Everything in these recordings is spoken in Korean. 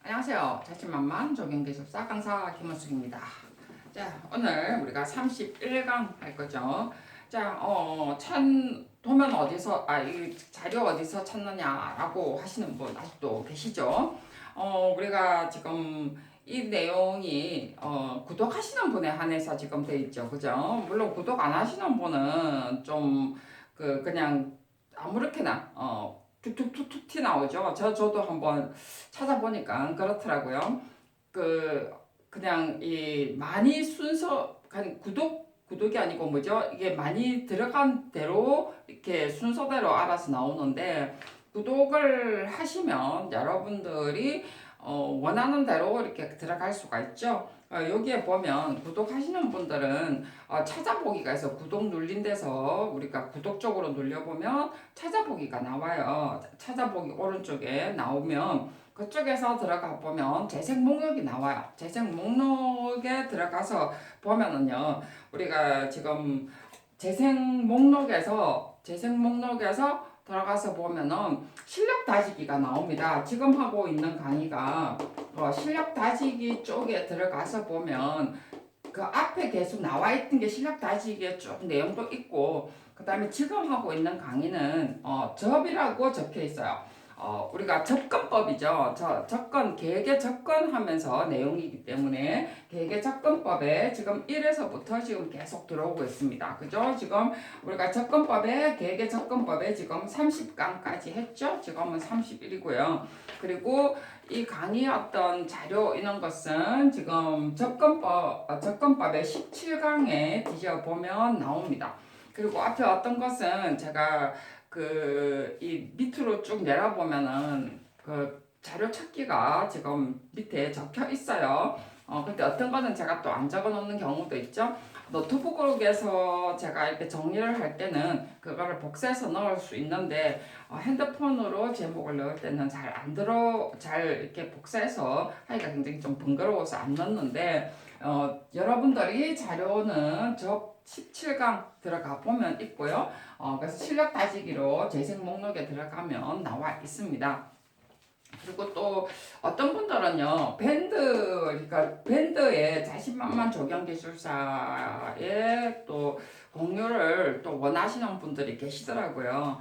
안녕하세요. 자신만만 적용기술사 강사 김원숙입니다. 자, 오늘 우리가 31강 할 거죠. 자, 도면 어디서, 이 자료 어디서 찾느냐라고 하시는 분 아직도 계시죠? 우리가 지금 이 내용이, 구독하시는 분에 한해서 지금 돼 있죠. 그죠? 물론 구독 안 하시는 분은 좀, 그냥 아무렇게나, 툭툭툭툭 티 나오죠. 저도 한번 찾아보니까 그렇더라고요. 그냥 이 많이 순서, 구독이 아니고 뭐죠? 이게 많이 들어간 대로 이렇게 순서대로 알아서 나오는데, 구독을 하시면 여러분들이 원하는 대로 이렇게 들어갈 수가 있죠. 여기에 보면 구독하시는 분들은 찾아보기가 해서 구독 눌린 데서 우리가 구독 쪽으로 눌려보면 찾아보기가 나와요. 찾아보기 오른쪽에 나오면 그쪽에서 들어가 보면 재생 목록이 나와요. 재생 목록에 들어가서 보면은요, 우리가 지금 재생 목록에서 들어가서 보면은 실력 다지기가 나옵니다. 지금 하고 있는 강의가 실력 다지기 쪽에 들어가서 보면 그 앞에 계속 나와 있던 게 실력 다지기에 쭉 내용도 있고, 그 다음에 지금 하고 있는 강의는 접이라고 적혀 있어요. 우리가 접근법이죠. 계획에 접근하면서 내용이기 때문에 계획의 접근법에 지금 1에서부터 지금 계속 들어오고 있습니다. 그죠? 지금 우리가 계획의 접근법에 지금 30강까지 했죠? 지금은 31이고요. 그리고 이 강의 어떤 자료 이런 것은 지금 접근법의 17강에 뒤져보면 나옵니다. 그리고 앞에 어떤 것은 제가 이 밑으로 쭉 내려보면은 자료 찾기가 지금 밑에 적혀 있어요. 근데 어떤 거는 제가 또 안 적어 놓는 경우도 있죠. 노트북에서 제가 이렇게 정리를 할 때는 그거를 복사해서 넣을 수 있는데, 핸드폰으로 제목을 넣을 때는 잘 이렇게 복사해서 하기가 굉장히 좀 번거로워서 안 넣는데, 여러분들이 자료는 17강 들어가 보면 있고요. 그래서 실력 따지기로 재생 목록에 들어가면 나와 있습니다. 그리고 또 어떤 분들은요, 그러니까 밴드의 자신만만 조경기술사에 또 공유를 또 원하시는 분들이 계시더라고요.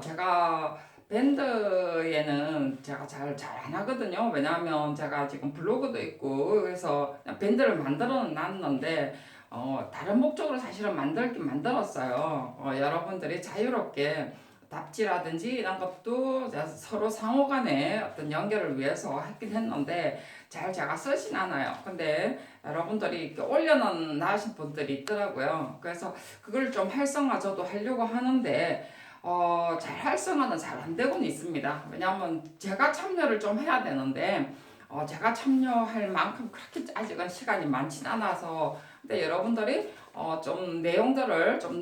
제가 밴드에는 제가 잘 안 하거든요. 왜냐하면 제가 지금 블로그도 있고, 그래서 그냥 밴드를 만들어 놨는데, 다른 목적으로 사실은 만들긴 만들었어요. 여러분들이 자유롭게 답지라든지 이런 것도 서로 상호 간에 어떤 연결을 위해서 했긴 했는데 잘 제가 쓰진 않아요. 근데 여러분들이 이렇게 올려놓으신 분들이 있더라고요. 그래서 그걸 좀 활성화 저도 하려고 하는데 잘 활성화는 잘 안 되고는 있습니다. 왜냐하면 제가 참여를 좀 해야 되는데 제가 참여할 만큼 그렇게 아직은 시간이 많진 않아서, 근데 여러분들이 좀 내용들을 좀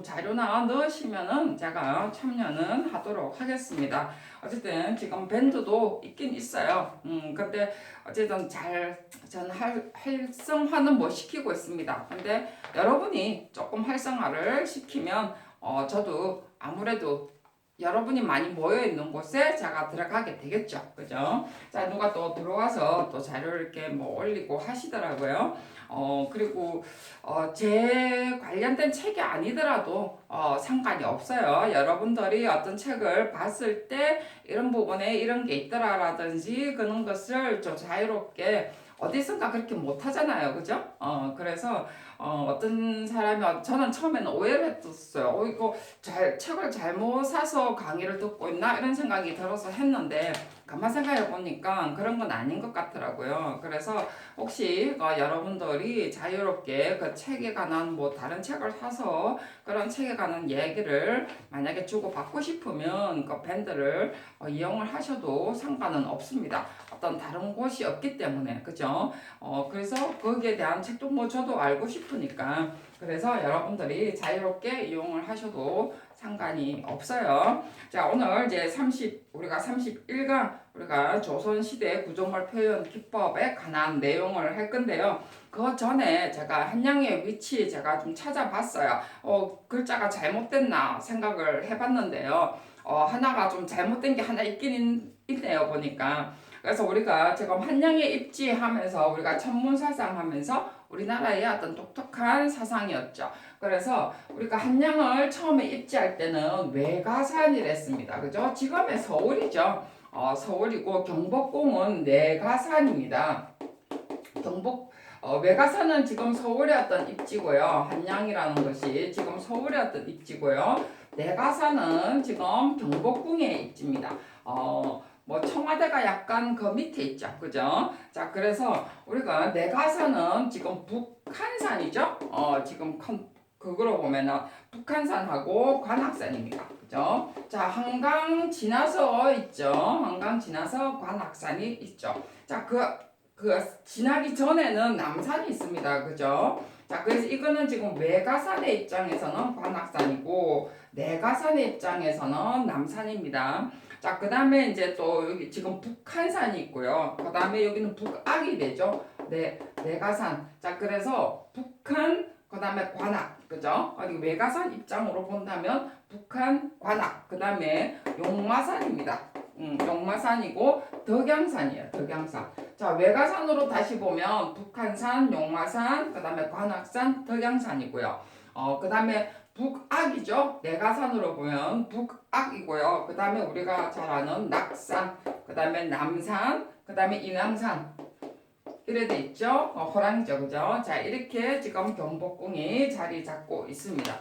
자료나 넣으시면은 제가 참여는 하도록 하겠습니다. 어쨌든 지금 밴드도 있긴 있어요. 근데 어쨌든 전 활성화는 못 시키고 있습니다. 근데 여러분이 조금 활성화를 시키면 저도 아무래도 여러분이 많이 모여 있는 곳에 제가 들어가게 되겠죠. 그죠? 자, 누가 또 들어와서 또 자료를 이렇게 뭐 올리고 하시더라고요. 그리고, 제 관련된 책이 아니더라도, 상관이 없어요. 여러분들이 어떤 책을 봤을 때 이런 부분에 이런 게 있더라라든지 그런 것을 좀 자유롭게 어디선가 그렇게 못 하잖아요. 그죠? 그래서, 어떤 사람이, 저는 처음에는 오해를 했었어요. 이거 책을 잘못 사서 강의를 듣고 있나? 이런 생각이 들어서 했는데, 가만 생각해 보니까 그런 건 아닌 것 같더라고요. 그래서 혹시 여러분들이 자유롭게 그 책에 관한 뭐 다른 책을 사서 그런 책에 관한 얘기를 만약에 주고 받고 싶으면 그 밴드를 이용을 하셔도 상관은 없습니다. 어떤 다른 곳이 없기 때문에, 그죠? 그래서 거기에 대한 책도 뭐 저도 알고 싶으니까, 그래서 여러분들이 자유롭게 이용을 하셔도 상관이 없어요. 자, 오늘 이제 우리가 31강, 우리가 조선시대 구조물 표현 기법에 관한 내용을 할 건데요. 그 전에 제가 한양의 위치 제가 좀 찾아봤어요. 글자가 잘못됐나 생각을 해봤는데요. 하나가 좀 잘못된 게 하나 있긴 있네요, 보니까. 그래서 우리가 지금 한양에 입지하면서 우리가 천문사상하면서 우리나라의 어떤 독특한 사상이었죠. 그래서 우리가 한양을 처음에 입지할 때는 외가산이랬습니다. 그죠? 지금의 서울이죠. 서울이고 경복궁은 내가산입니다. 외가산은 지금 서울의 어떤 입지고요. 한양이라는 것이 지금 서울의 어떤 입지고요. 내가산은 지금 경복궁의 입지입니다. 뭐 청와대가 약간 그 밑에 있죠. 그죠? 자, 그래서 우리가 내가산은 지금 북한산이죠. 지금 그거로 보면은 북한산하고 관악산입니다. 그죠? 자, 한강 지나서 있죠. 한강 지나서 관악산이 있죠. 자, 그 지나기 전에는 남산이 있습니다. 그죠? 자, 그래서 이거는 지금 외가산의 입장에서는 관악산이고 내가산의 입장에서는 남산입니다. 자, 그 다음에 이제 또 여기 지금 북한산이 있고요. 그 다음에 여기는 북악이 되죠. 내가산. 자, 그래서 북한, 그 다음에 관악. 그죠? 외가산 입장으로 본다면 북한, 관악. 그 다음에 용마산입니다. 용마산이고 덕양산이에요. 덕양산. 자, 외가산으로 다시 보면 북한산, 용마산, 그 다음에 관악산, 덕양산이고요. 그 다음에 북악이죠. 내가산으로 보면 북악이고요. 그 다음에 우리가 잘 아는 낙산, 그 다음에 남산, 그 다음에 인왕산. 이래 돼 있죠. 호랑이죠. 그죠? 자, 이렇게 지금 경복궁이 자리 잡고 있습니다.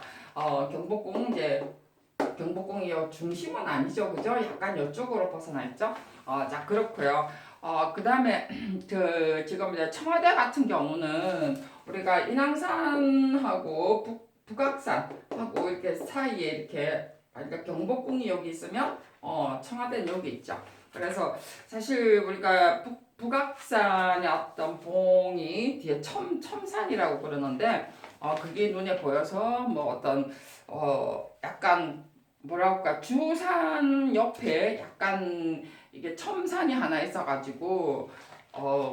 경복궁이 중심은 아니죠. 그죠? 약간 이쪽으로 벗어나 있죠. 자, 그렇고요. 그 다음에 지금 이제 청와대 같은 경우는 우리가 인왕산하고 북악산하고 이렇게 사이에 이렇게 그러니까 경복궁이 여기 있으면 청와대는 여기 있죠. 그래서 사실 우리가 북악산의 어떤 봉이 뒤에 첨산이라고 그러는데 그게 눈에 보여서 뭐 어떤 약간 뭐라고 할까 주산 옆에 약간 이게 첨산이 하나 있어가지고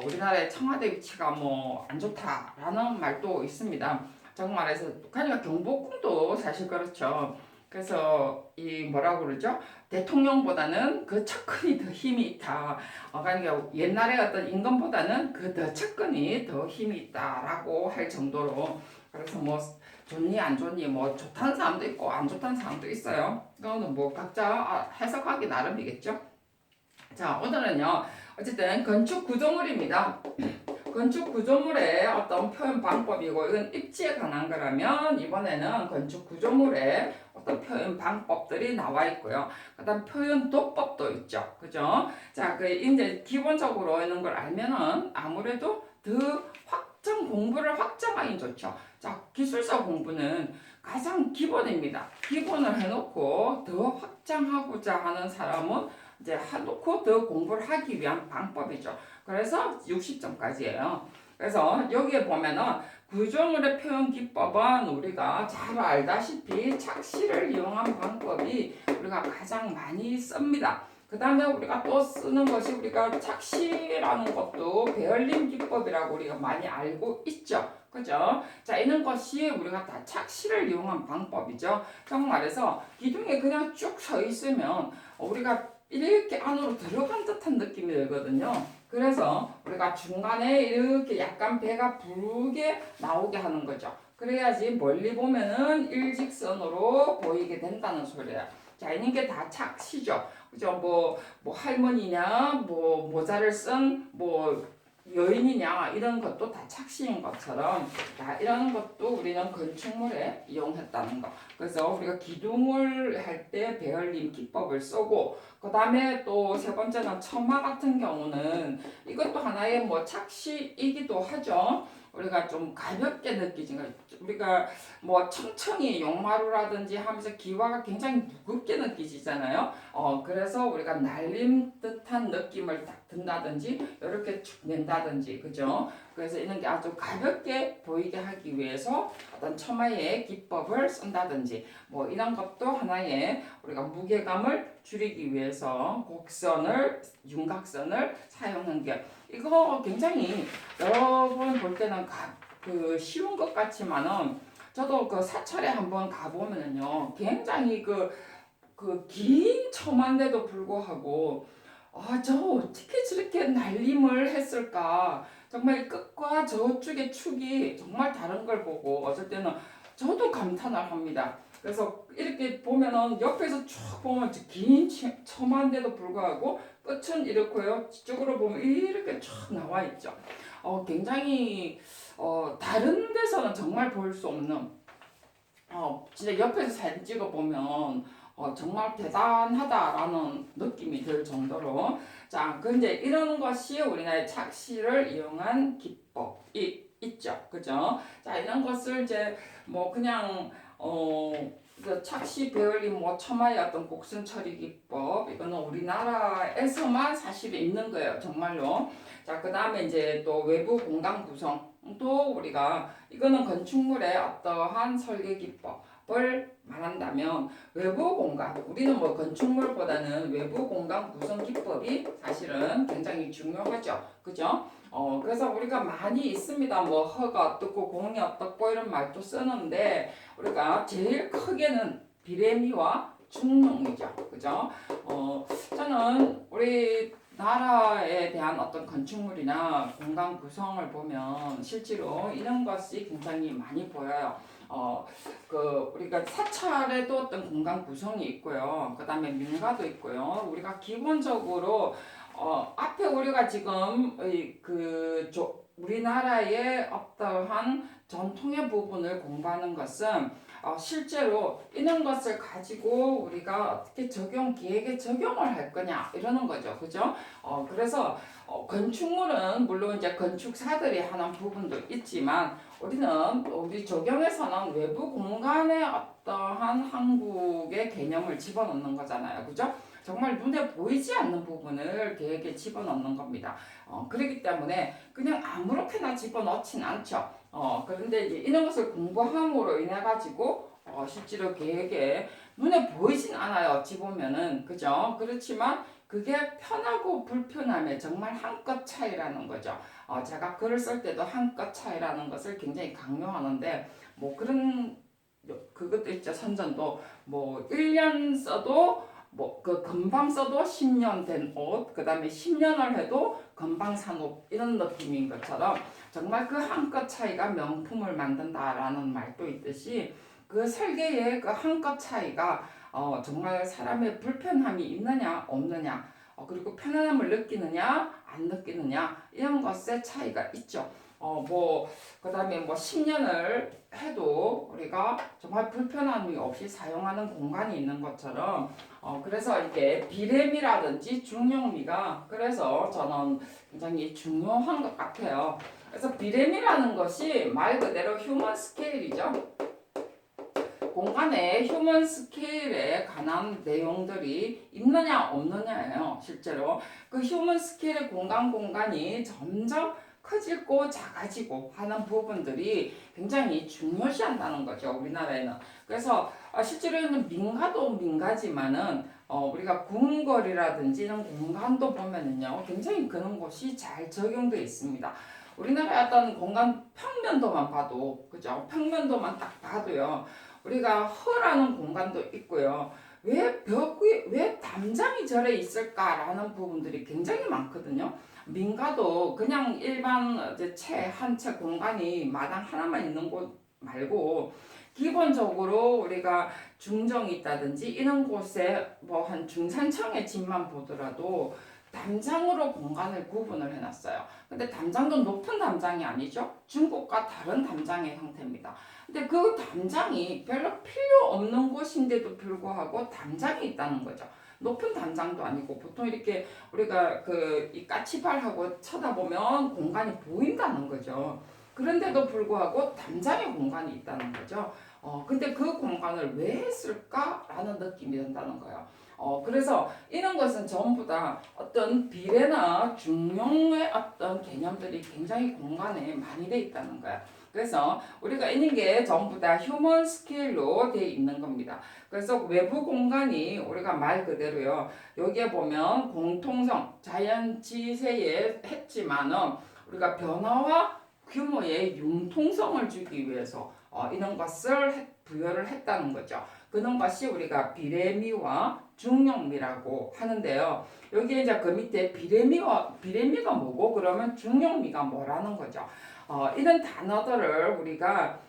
우리나라의 청와대 위치가 뭐 안 좋다라는 말도 있습니다. 정말해서 북한이가 경복궁도 사실 그렇죠. 그래서 이 뭐라고 그러죠? 대통령보다는 그 측근이 더 힘이 있다. 그러니까 옛날에 어떤 임금보다는 그 더 측근이 더 힘이 있다라고 할 정도로 그래서 뭐 좋니 안 좋니 뭐 좋다는 사람도 있고 안 좋다는 사람도 있어요. 그거는 뭐 각자 해석하기 나름이겠죠. 자, 오늘은요. 어쨌든 건축 구조물입니다. 건축 구조물의 어떤 표현 방법이고 이건 입지에 관한 거라면 이번에는 건축 구조물의 어떤 표현 방법들이 나와 있고요. 그다음 표현 도법도 있죠. 그죠? 자, 그 이제 기본적으로 이런 걸 알면은 아무래도 더 공부를 확장하기 좋죠. 자, 기술사 공부는 가장 기본입니다. 기본을 해놓고 더 확장하고자 하는 사람은 이제 해놓고 더 공부를 하기 위한 방법이죠. 그래서 60점까지예요. 그래서 여기에 보면은 구조물의 표현 기법은 우리가 잘 알다시피 착시를 이용한 방법이 우리가 가장 많이 씁니다. 그 다음에 우리가 또 쓰는 것이 우리가 착시라는 것도 배열림 기법이라고 우리가 많이 알고 있죠. 그죠? 자, 이런 것이 우리가 다 착시를 이용한 방법이죠. 정말해서 기둥에 그냥 쭉 서 있으면 우리가 이렇게 안으로 들어간 듯한 느낌이 들거든요. 그래서 우리가 중간에 이렇게 약간 배가 부르게 나오게 하는 거죠. 그래야지 멀리 보면은 일직선으로 보이게 된다는 소리예요. 자, 이런 게 다 착시죠. 그죠? 뭐 할머니냐, 뭐 모자를 쓴 여인이냐 이런 것도 다 착시인 것처럼 이런 것도 우리는 건축물에 이용했다는 거. 그래서 우리가 기둥을 할 때 배열림 기법을 쓰고 그 다음에 또 세 번째는 처마 같은 경우는 이것도 하나의 뭐 착시이기도 하죠. 우리가 좀 가볍게 느끼지. 우리가 뭐 청청이 용마루라든지 하면서 기와가 굉장히 무겁게 느끼지잖아요. 그래서 우리가 날림 듯한 느낌을 딱 든다든지 이렇게 쭉 낸다든지 그죠? 그래서 이런 게 아주 가볍게 보이게 하기 위해서 어떤 처마의 기법을 쓴다든지 뭐 이런 것도 하나의 우리가 무게감을 줄이기 위해서 곡선을 윤곽선을 사용한 게 이거 굉장히 여러분 볼 때는 쉬운 것 같지만은 저도 그 사찰에 한번 가보면은요 굉장히 긴 처마인데도 불구하고 저 어떻게 저렇게 날림을 했을까? 정말 끝과 저쪽의 축이 정말 다른 걸 보고 어쩔 때는 저도 감탄을 합니다. 그래서 이렇게 보면은 옆에서 쭉 보면 긴 처마인데도 불구하고 끝은 이렇고요. 뒤쪽으로 보면 이렇게 쭉 나와 있죠. 굉장히 다른 데서는 정말 볼 수 없는 진짜 옆에서 사진 찍어 보면 정말 대단하다라는 느낌이 들 정도로 자, 근데 이런 것이 우리나라의 착시를 이용한 기법이 있죠, 그죠? 자, 이런 것을 이제 뭐 그냥 그 착시 배열림 뭐 첨화의 어떤 곡선 처리 기법 이거는 우리나라에서만 사실 있는 거예요, 정말로. 자, 그 다음에 이제 또 외부 공간 구성 또 우리가 이거는 건축물의 어떠한 설계 기법을 말한다면 외부 공간 우리는 뭐 건축물보다는 외부 공간 구성 기법이 사실은 굉장히 중요하죠, 그죠? 그래서 우리가 많이 있습니다. 뭐 허가 어떻고 공이 어떻고 이런 말도 쓰는데 우리가 제일 크게는 비례미와 중용이죠, 그죠? 저는 우리 나라에 대한 어떤 건축물이나 공간 구성을 보면 실제로 이런 것이 굉장히 많이 보여요. 우리가 사찰에도 어떤 공간 구성이 있고요. 그 다음에 민가도 있고요. 우리가 기본적으로, 앞에 우리가 지금, 우리나라의 어떠한 전통의 부분을 공부하는 것은 실제로 이런 것을 가지고 우리가 어떻게 계획에 적용을 할 거냐 이러는 거죠, 그죠? 그래서 건축물은 물론 이제 건축사들이 하는 부분도 있지만 우리 적용에서는 외부 공간의 어떠한 한국의 개념을 집어넣는 거잖아요, 그죠? 정말 눈에 보이지 않는 부분을 계획에 집어넣는 겁니다. 그렇기 때문에 그냥 아무렇게나 집어넣진 않죠. 그런데 이제 이런 것을 공부함으로 인해 가지고 실제로 계획에 눈에 보이진 않아요. 어찌 보면은 그죠? 그렇지만 그게 편하고 불편함의 정말 한끗 차이라는 거죠. 제가 글을 쓸 때도 한끗 차이라는 것을 굉장히 강조하는데 뭐 그런 그것도 있죠. 선전도 뭐 1년 써도 뭐 그 금방 써도 10년 된 옷, 그 다음에 10년을 해도 금방 산 옷 이런 느낌인 것처럼 정말 그 한 끗 차이가 명품을 만든다라는 말도 있듯이 그 설계의 그 한 끗 차이가 정말 사람의 불편함이 있느냐 없느냐 그리고 편안함을 느끼느냐 안 느끼느냐 이런 것의 차이가 있죠. 그 다음에 뭐 10년을 해도 우리가 정말 불편함이 없이 사용하는 공간이 있는 것처럼 그래서 이게 비례미라든지 중용미가 그래서 저는 굉장히 중요한 것 같아요. 그래서 비례미라는 것이 말 그대로 휴먼 스케일이죠. 공간의 휴먼 스케일에 관한 내용들이 있느냐 없느냐예요. 실제로 그 휴먼 스케일의 공간이 점점 커지고 작아지고 하는 부분들이 굉장히 중요시한다는 거죠, 우리나라에는. 그래서 실제로는 민가도 민가지만은 우리가 궁궐이라든지 이런 공간도 보면은요 굉장히 그런 곳이 잘 적용되어 있습니다. 우리나라의 어떤 공간 평면도만 봐도 그죠? 평면도만 딱 봐도요 우리가 허라는 공간도 있고요. 왜 담장이 절에 있을까라는 부분들이 굉장히 많거든요. 민가도 그냥 일반 한 채 공간이 마당 하나만 있는 곳 말고 기본적으로 우리가 중정이 있다든지 이런 곳에 뭐 한 중산층의 집만 보더라도 담장으로 공간을 구분을 해놨어요. 근데 담장도 높은 담장이 아니죠. 중국과 다른 담장의 형태입니다. 근데 그 담장이 별로 필요 없는 곳인데도 불구하고 담장이 있다는 거죠. 높은 담장도 아니고 보통 이렇게 우리가 이 까치발하고 쳐다보면 공간이 보인다는 거죠. 그런데도 불구하고 담장의 공간이 있다는 거죠. 근데 그 공간을 왜 했을까라는 느낌이 든다는 거예요. 그래서 이런 것은 전부 다 어떤 비례나 중용의 어떤 개념들이 굉장히 공간에 많이 돼 있다는 거예요. 그래서 우리가 있는 게 전부 다 휴먼 스케일로 돼 있는 겁니다. 그래서 외부 공간이 우리가 말 그대로요. 여기에 보면 공통성, 자연지세에 했지만은 우리가 변화와 규모의 융통성을 주기 위해서 이런 것을 부여를 했다는 거죠. 그런 것이 우리가 비례미와 중용미라고 하는데요. 여기에 이제 그 밑에 비례미가 뭐고 그러면 중용미가 뭐라는 거죠. 이런 단어들을 우리가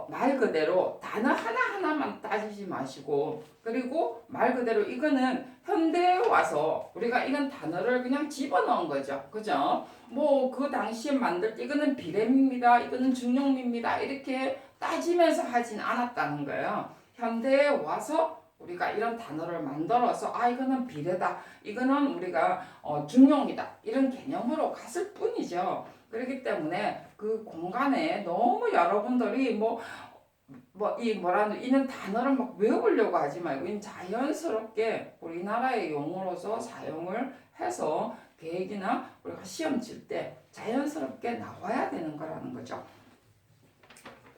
말 그대로 단어 하나하나만 따지지 마시고, 그리고 말 그대로 이거는 현대에 와서 우리가 이런 단어를 그냥 집어넣은 거죠. 그죠? 뭐 그 당시에 만들 때 이거는 비례미입니다, 이거는 중용미입니다, 이렇게 따지면서 하진 않았다는 거예요. 현대에 와서 우리가 이런 단어를 만들어서 이거는 비례다, 이거는 우리가 중용이다, 이런 개념으로 갔을 뿐이죠. 그렇기 때문에 그 공간에 너무 여러분들이 이는 단어를 막 외우려고 하지 말고, 이 자연스럽게 우리나라의 용어로서 사용을 해서 계획이나 우리가 시험 칠 때 자연스럽게 나와야 되는 거라는 거죠.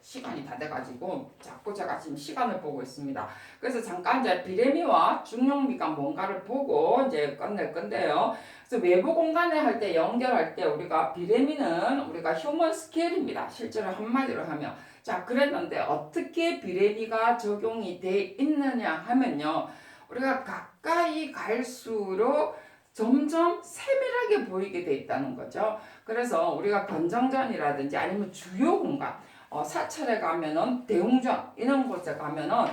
시간이 다 돼가지고 자꾸 제가 지금 시간을 보고 있습니다. 그래서 잠깐 이제 비례미와 중용미가 뭔가를 보고 이제 끝낼 건데요. 그래서 외부 공간에 할 때, 연결할 때 우리가 비례미는 우리가 휴먼 스케일입니다. 실제로 한마디로 하면. 자, 그랬는데 어떻게 비례미가 적용이 돼 있느냐 하면요. 우리가 가까이 갈수록 점점 세밀하게 보이게 돼 있다는 거죠. 그래서 우리가 건정전이라든지 아니면 주요 공간, 사찰에 가면은 대웅전 이런 곳에 가면은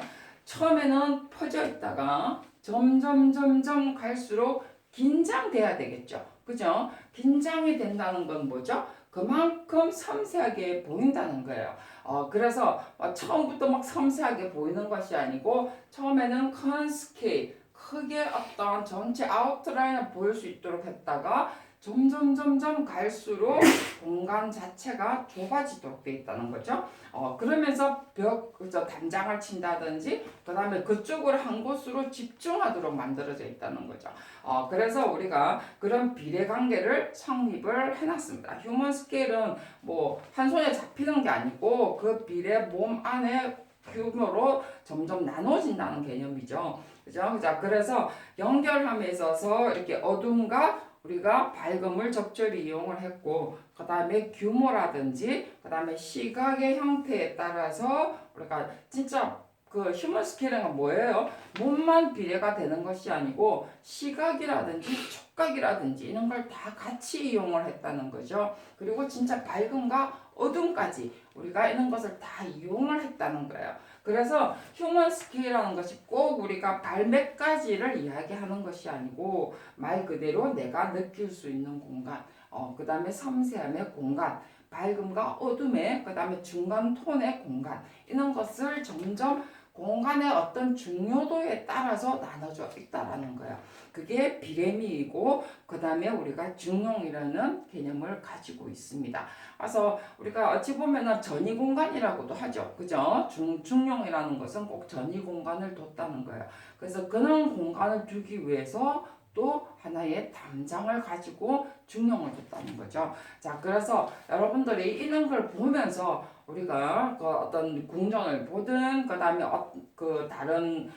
처음에는 퍼져 있다가 점점 갈수록 긴장돼야 되겠죠. 그죠? 긴장이 된다는 건 뭐죠? 그만큼 섬세하게 보인다는 거예요. 그래서 처음부터 막 섬세하게 보이는 것이 아니고, 처음에는 큰 스케일, 크게 어떤 전체 아웃라인을 보일 수 있도록 했다가 점점 갈수록 공간 자체가 좁아지도록 돼 있다는 거죠. 그러면서 단장을 친다든지, 그 다음에 그쪽으로 한 곳으로 집중하도록 만들어져 있다는 거죠. 그래서 우리가 그런 비례 관계를 성립을 해놨습니다. 휴먼 스케일은 뭐 한 손에 잡히는 게 아니고 그 비례 몸 안에 규모로 점점 나눠진다는 개념이죠. 그죠? 자, 그래서 연결함에 있어서 이렇게 어둠과 우리가 밝음을 적절히 이용을 했고, 그 다음에 규모라든지, 그 다음에 시각의 형태에 따라서 우리가 진짜 그 휴먼 스케일은 뭐예요? 몸만 비례가 되는 것이 아니고 시각이라든지 촉각이라든지 이런 걸 다 같이 이용을 했다는 거죠. 그리고 진짜 밝음과 어둠까지 우리가 이런 것을 다 이용을 했다는 거예요. 그래서 휴먼 스케일이라는 것이 꼭 우리가 발매까지를 이야기하는 것이 아니고, 말 그대로 내가 느낄 수 있는 공간, 그 다음에 섬세함의 공간, 밝음과 어둠의, 그 다음에 중간 톤의 공간, 이런 것을 점점 공간의 어떤 중요도에 따라서 나눠져 있다라는 거예요. 그게 비례미이고, 그 다음에 우리가 중용이라는 개념을 가지고 있습니다. 그래서 우리가 어찌 보면은 전이 공간이라고도 하죠. 그죠? 중용이라는 것은 꼭 전이 공간을 뒀다는 거예요. 그래서 그런 공간을 두기 위해서 또 하나의 담장을 가지고 중용을 뒀다는 거죠. 자, 그래서 여러분들이 이런 걸 보면서 우리가 그 어떤 궁전을 보든, 그 다음에 그 다른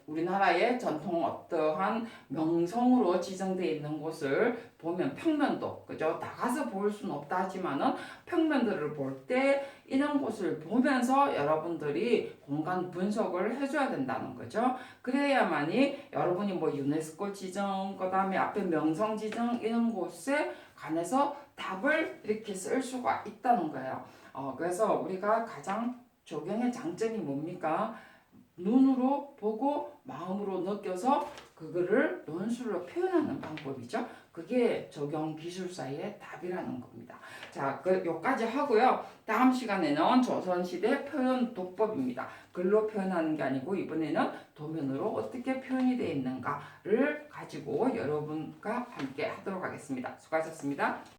우리나라의 전통 어떠한 명성으로 지정되어 있는 곳을 보면, 평면도, 그죠? 나가서 볼 수는 없다 하지만은 평면들을 볼 때 이런 곳을 보면서 여러분들이 공간 분석을 해줘야 된다는 거죠. 그래야만이 여러분이 뭐 유네스코 지정, 그 다음에 앞에 명성 지정 이런 곳에 관해서 답을 이렇게 쓸 수가 있다는 거예요. 그래서 우리가 가장 조경의 장점이 뭡니까? 눈으로 보고 마음으로 느껴서 그거를 논술로 표현하는 방법이죠. 그게 적용 기술사의 답이라는 겁니다. 자, 여기까지 하고요. 다음 시간에는 조선시대 표현 도법입니다. 글로 표현하는 게 아니고 이번에는 도면으로 어떻게 표현이 되어 있는가를 가지고 여러분과 함께 하도록 하겠습니다. 수고하셨습니다.